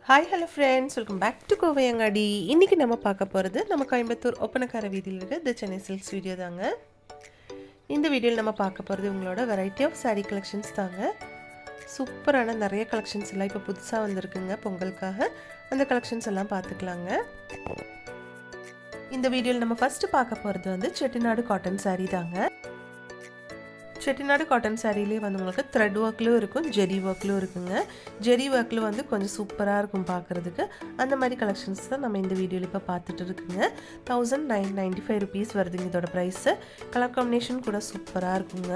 Hi hello friends, welcome back to Kovaiyangadi. இன்றைக்கி நம்ம பார்க்க போகிறது நம்ம கோயம்புத்தூர் ஒப்பனக்கார வீதியில் இருக்க தி சென்னை சில்க்ஸ் வீடியோ தாங்க. இந்த வீடியோவில் நம்ம பார்க்க போகிறது உங்களோட வெரைட்டி ஆஃப் சாரீ கலெக்ஷன்ஸ் தாங்க. சூப்பரான நிறைய கலெக்ஷன்ஸ் எல்லாம் இப்போ புதுசாக வந்திருக்குங்க பொங்கலுக்காக. அந்த கலெக்ஷன்ஸ் எல்லாம் பார்த்துக்கலாங்க. இந்த வீடியோவில் நம்ம ஃபஸ்ட்டு பார்க்க போகிறது வந்து செட்டிநாடு காட்டன் சாரீ தாங்க. செட்டிநாடு காட்டன் சாரீலே வந்து உங்களுக்கு த்ரெட் ஒர்க்லும் இருக்கும், ஜெரி ஒர்க்லும் இருக்குங்க. ஜெரி ஒர்க்கில் வந்து கொஞ்சம் சூப்பராக இருக்கும் பார்க்குறதுக்கு. அந்த மாதிரி கலெக்ஷன்ஸ் தான் நம்ம இந்த வீடியோவில் இப்போ பார்த்துட்டு இருக்குங்க. 1995 ருபீஸ் வருதுங்க இதோட ப்ரைஸு. கலர் காம்பினேஷன் கூட சூப்பராக இருக்குங்க.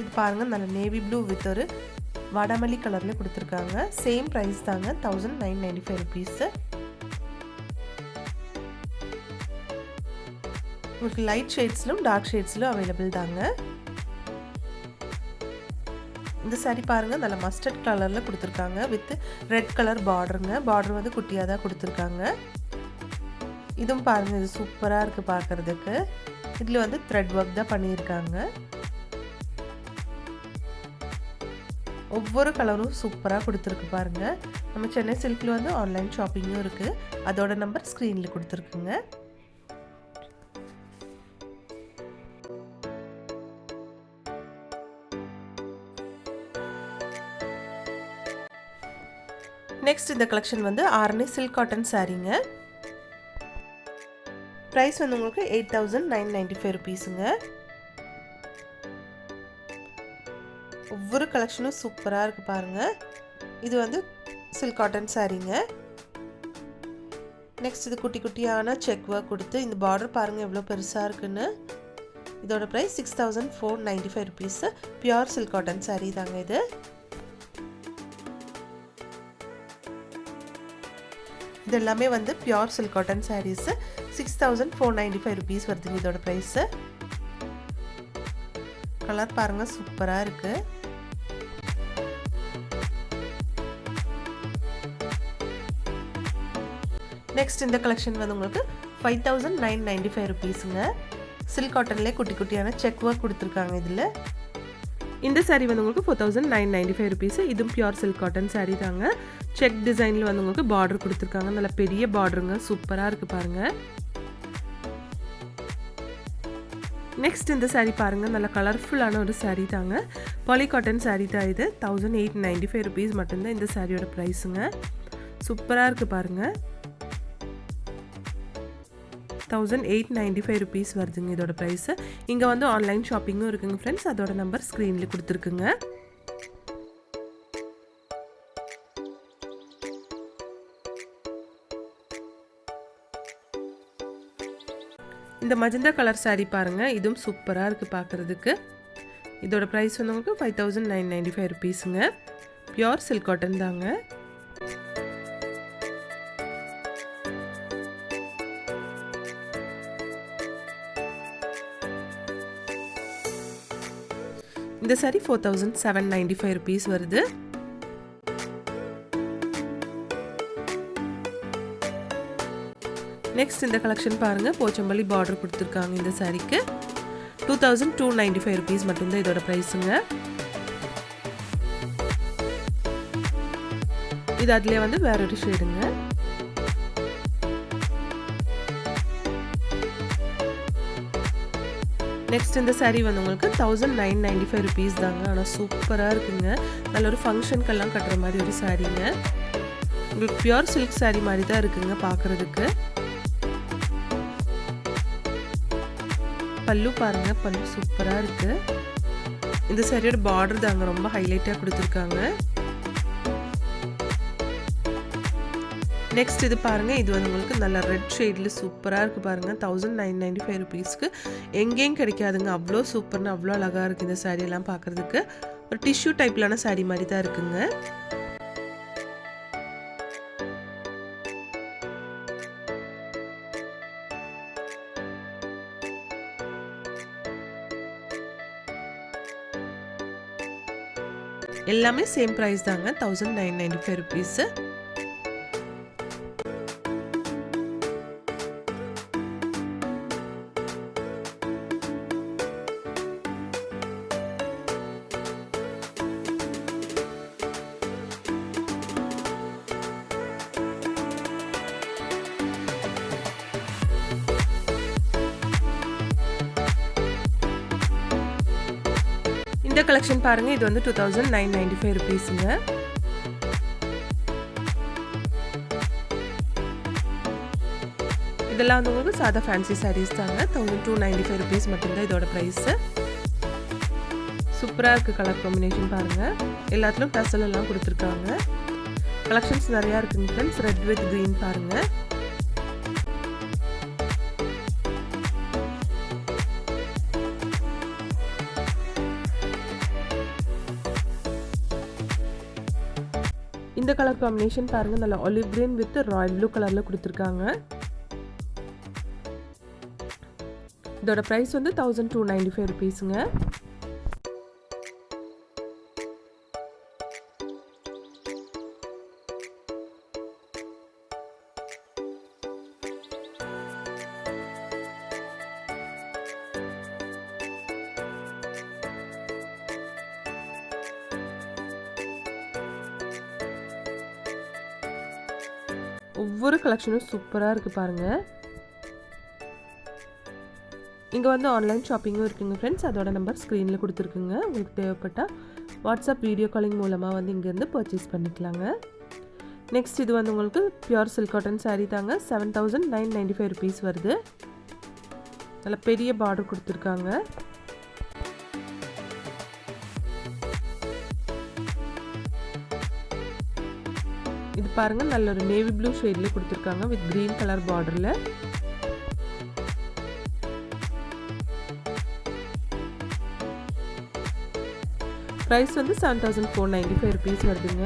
இது பாருங்கள், நல்ல நேவி ப்ளூ வித் ஒரு வாடாமல்லி கலரில் கொடுத்துருக்காங்க. சேம் ப்ரைஸ் தாங்க, 1995 ருபீஸு. உங்களுக்கு லைட் ஷேட்ஸ்லும் டார்க் ஷேட்ஸ்லும் அவைலபிள் தாங்க. இந்த சாரீ பாருங்கள், நல்ல மஸ்டர்ட் கலரில் கொடுத்துருக்காங்க வித் ரெட் கலர் பார்டருங்க. பார்டர் வந்து குட்டியாக தான் கொடுத்துருக்காங்க. இதுவும் பாருங்கள், இது சூப்பராக இருக்குது பார்க்குறதுக்கு. இதில் வந்து த்ரெட் ஒர்க் தான் பண்ணியிருக்காங்க. ஒவ்வொரு கலரும் சூப்பராக கொடுத்துருக்கு பாருங்கள். நம்ம சென்னை சில்கில் வந்து ஆன்லைன் ஷாப்பிங்கும் இருக்குது. அதோட நம்பர் ஸ்க்ரீனில் கொடுத்துருக்குங்க. நெக்ஸ்ட் இந்த கலெக்ஷன் வந்து ஆரணி சில்க் காட்டன் சாரீங்க. ப்ரைஸ் வந்து உங்களுக்கு 8995 ருபீஸுங்க. ஒவ்வொரு கலெக்ஷனும் சூப்பராக இருக்குது பாருங்கள். இது வந்து சில்க் காட்டன் சாரீங்க. நெக்ஸ்ட் இது குட்டி குட்டியான செக் ஒர்க் கொடுத்து இந்த பார்டர் பாருங்கள் எவ்வளோ பெருசாக இருக்குன்னு. இதோட price 6495 rupees. Pure silk cotton sari தாங்க இது. இது எல்லாமே வந்து pure silk cotton saris. 6495 rupees வருதுங்க இதோட ப்ரைஸு. கலர் பாருங்கள் சூப்பராக இருக்குது. நெக்ஸ்ட் இந்த கலெக்ஷன் வந்து உங்களுக்கு 5995 ருபீஸுங்க. சில்க் காட்டன்லேயே குட்டி குட்டியான செக் ஒர்க் கொடுத்துருக்காங்க இதில். இந்த சாரீ வந்து உங்களுக்கு 4995 ருபீஸு. இதுவும் பியூர் சில்க் காட்டன் சாரீ தாங்க. செக் டிசைனில் வந்து உங்களுக்கு பார்டர் கொடுத்துருக்காங்க. நல்ல பெரிய பார்டருங்க, சூப்பராக இருக்குது பாருங்கள். நெக்ஸ்ட் இந்த சாரீ பாருங்கள், நல்ல கலர்ஃபுல்லான ஒரு சாரீ தாங்க. பாலி காட்டன் சாரீ தான் இது. 1895 ருபீஸ் மட்டும்தான் இந்த சாரியோட ப்ரைஸுங்க. சூப்பராக இருக்குது பாருங்கள். 1895 ருபீஸ் வருதுங்க இதோட ப்ரைஸு. இங்கே வந்து ஆன்லைன் ஷாப்பிங்கும் இருக்குங்க ஃப்ரெண்ட்ஸ். அதோட நம்பர் ஸ்க்ரீனில் கொடுத்துருக்குங்க. இந்த மஜந்தா கலர் சாரீ பாருங்கள், இதுவும் சூப்பராக இருக்குது பார்க்குறதுக்கு. இதோட ப்ரைஸ் வந்து உங்களுக்கு 5995 ருபீஸுங்க. பியூர் சில்க் காட்டன் தாங்க. இந்த சாரீ 4795 ருபீஸ் வருது. நெக்ஸ்ட் இந்த கலெக்ஷன் பாருங்கள், போச்சம்பள்ளி பார்டர் கொடுத்துருக்காங்க இந்த சாரீக்கு. 2295 ருபீஸ் மட்டும்தான் இதோட ப்ரைஸுங்க. இது அதுலேயே வந்து வேற ஒரு ஷேடுங்க. நெக்ஸ்ட் இந்த சாரீ வந்து உங்களுக்கு 1995 ருபீஸ் தாங்க. ஆனால் சூப்பராக இருக்குங்க. நல்ல ஒரு ஃபங்க்ஷனுக்கெல்லாம் கட்டுற மாதிரி ஒரு சாரீங்க. உங்களுக்கு பியூர் சில்க் சாரீ மாதிரி தான் இருக்குங்க பார்க்குறதுக்கு. பல்லு பாருங்கள், பல்லு சூப்பராக இருக்குது. இந்த சாரியோட பார்டர் தாங்க ரொம்ப ஹைலைட்டாக கொடுத்துருக்காங்க. நெக்ஸ்ட் இது பாருங்கள், இது வந்து உங்களுக்கு நல்ல ரெட் ஷேடில் சூப்பராக இருக்குது பாருங்கள். 1995 ருபீஸ்க்கு எங்கேயும் கிடைக்காதுங்க. அவ்வளோ சூப்பர்னு அவ்வளோ அழகாக இருக்குது இந்த சாரியெல்லாம் பார்க்குறதுக்கு. ஒரு டிஷ்யூ டைப்லான சாரீ மாதிரி தான் இருக்குங்க. எல்லாமே சேம் ப்ரைஸ் தாங்க, 1995 ருபீஸு. இந்த கலெக்ஷன் பாருங்கள், இது வந்து 2995 ருபீஸுங்க. இதெல்லாம் வந்து உங்களுக்கு சாதா ஃபேன்சி சாரீஸ் தாங்க. 1295 ருபீஸ் மட்டும்தான் இதோட ப்ரைஸு. சூப்பராக இருக்குது கலர் காம்பினேஷன் பாருங்கள். எல்லாத்துலேயும் டசல் எல்லாம் கொடுத்துருக்காங்க. கலெக்ஷன்ஸ் நிறையா இருக்குங்க ஃப்ரெண்ட்ஸ். ரெட் வித் க்ரீன் பாருங்கள். இந்த கலர் காம்பினேஷன் பாருங்கள், நல்லா olive green with Royal blue கலரில் கொடுத்துருக்காங்க. இதோட ப்ரைஸ் வந்து 1295 ருபீஸுங்க. ஒவ்வொரு கலெக்ஷனும் சூப்பராக இருக்குது பாருங்கள். இங்கே வந்து ஆன்லைன் ஷாப்பிங்கும் இருக்குங்க ஃப்ரெண்ட்ஸ். அதோட நம்பர் ஸ்க்ரீனில் கொடுத்துருக்குங்க. உங்களுக்கு தேவைப்பட்டால் வாட்ஸ்அப் வீடியோ காலிங் மூலமாக வந்து இங்கேருந்து பர்ச்சேஸ் பண்ணிக்கலாங்க. நெக்ஸ்ட் இது வந்து உங்களுக்கு பியூர் சில்க் காட்டன் சாரீ தாங்க. 7995 ருபீஸ் வருது. நல்ல பெரிய பார்டர் கொடுத்துருக்காங்க. இது பாருங்கள், நல்ல ஒரு நேவி ப்ளூ ஷேடில் கொடுத்துருக்காங்க வித் க்ரீன் கலர் பார்டரில். ப்ரைஸ் வந்து 7495 ருபீஸ் வருதுங்க.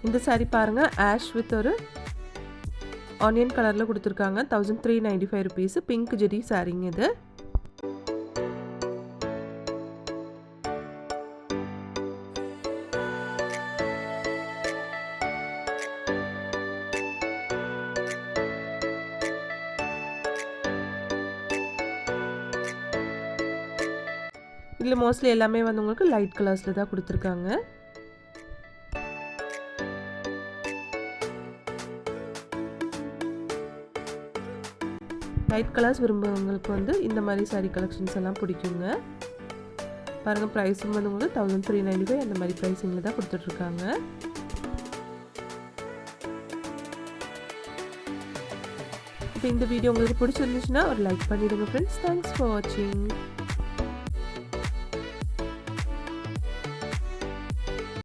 இந்த சாரீ பாருங்கள், ஆஷ் வித் ஒரு ஆனியன் கலரில் கொடுத்துருக்காங்க. 1395 ருபீஸ். பிங்க் ஜெரி சாரீங்க இது. இதில் மோஸ்ட்லி எல்லாமே வந்து உங்களுக்கு லைட் கலர்ஸில் தான் கொடுத்துருக்காங்க. லைட் கலர்ஸ் விரும்புகிறவங்களுக்கு வந்து இந்த மாதிரி சாரீ கலெக்ஷன்ஸ் எல்லாம் பிடிக்குங்க. பாருங்கள், ப்ரைஸும் வந்து உங்களுக்கு 1395 அந்த மாதிரி ப்ரைஸிங்கில் தான் கொடுத்துட்ருக்காங்க. இப்போ இந்த வீடியோ உங்களுக்கு பிடிச்சிருந்துச்சுன்னா ஒரு லைக் பண்ணிவிடுங்க ஃப்ரெண்ட்ஸ். தேங்க்ஸ் ஃபார் வாட்சிங்.